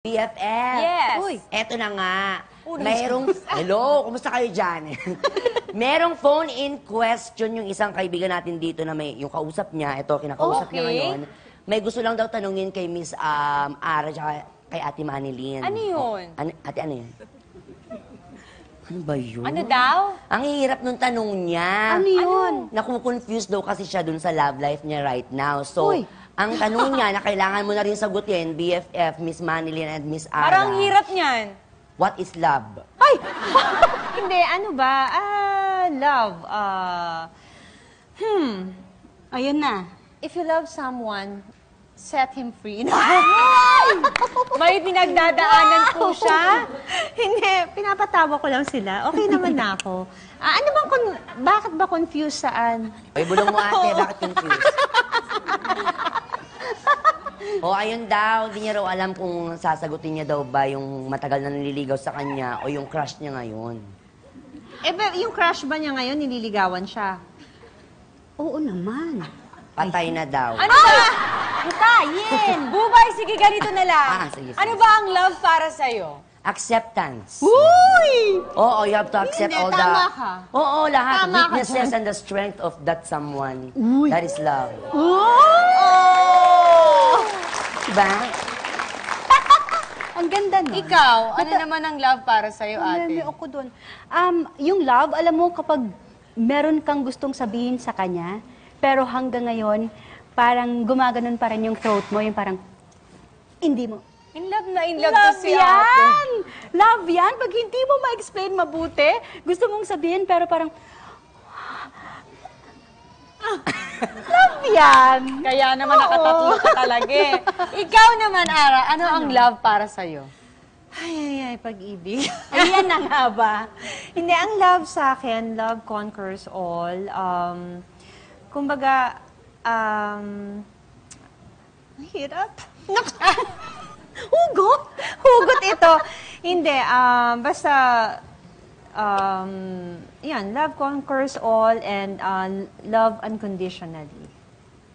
BFF. Yes. Uy. Eto na nga. Hello, kumusta kayo dyan? Merong phone-in question yung isang kaibigan natin dito na may, yung kausap niya, ito, kinakausap niya ngayon. May gusto lang daw tanungin kay Miss Ara at kay Ate Manilyn. Ano yun? Ate, ano yun? Ano ba yun? Ano daw? Ang hirap nung tanong niya. Ano yun? Naku-confused daw kasi siya dun sa love life niya right now. So, ang tanong niya na kailangan mo na rin sagutin, BFF, Miss Manilyn and Miss Ara. Parang hirap niyan. What is love? Ay! Hindi, ano ba? Love. Ayun na. If you love someone, set him free. May pinagdadaanan po siya. Hindi, pinapatawa ko lang sila. Okay naman na ako. Ano bang, bakit ba confused saan? Ay, bulong mo ate, bakit confused? Ayun daw, hindi niya raw alam kung sasagutin niya daw ba yung matagal na nililigaw sa kanya o yung crush niya ngayon. Yung crush ba niya ngayon, nililigawan siya? Oo naman. Patay na daw. Ano ba? Hutayin! Bubay, sige, ganito na lang. Sige. Ano ba ang love para sa'yo? Acceptance. Uy! Oo, you have to accept Hindi, all the... tama ka. Oo, lahat. Tama ka Weaknesses and the strength of that someone. Uy. That is love. Oh! Diba? Ang ganda nun. Ikaw, ano naman ang love para sa'yo, ate? May ako dun. Yung love, alam mo, kapag meron kang gustong sabihin sa kanya, pero hanggang ngayon, parang gumaganon pa rin yung throat mo, yung parang, hindi mo. In love na in love, Love to si ate. yan! Love yan! Pag hindi mo ma-explain mabuti, gusto mong sabihin, pero parang, love yan! Kaya naman nakatatlo ka talaga eh. Ikaw naman, Ara, ano ang love para sa'yo? Ay, pag-ibig. Ayan na nga ba? Hindi, ang love sa akin, love conquers all. Kumbaga, hirap. Hugot? Hugot ito. Hindi, basta, yan, love conquers all and love unconditionally.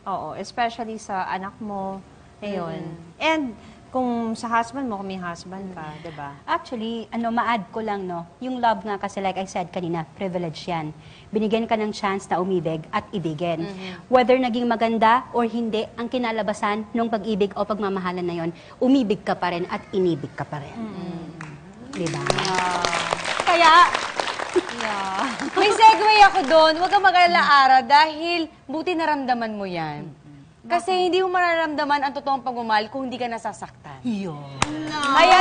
Oo, especially sa anak mo, ngayon. And kung sa husband mo, kung may husband ka, di ba? Actually, ma-add ko lang, no? Yung love nga kasi, like I said kanina, privilege yan. Binigyan ka ng chance na umibig at ibigin. Whether naging maganda or hindi, ang kinalabasan ng pag-ibig o pagmamahalan na yon, umibig ka pa rin at inibig ka pa rin. Diba? Kaya, may segue ako doon. Huwag kang mag-alala, Ara, dahil buti naramdaman mo yan. Kasi hindi mo mararamdaman ang totoong pagmamahal kung hindi ka nasasaktan. Yun. Kaya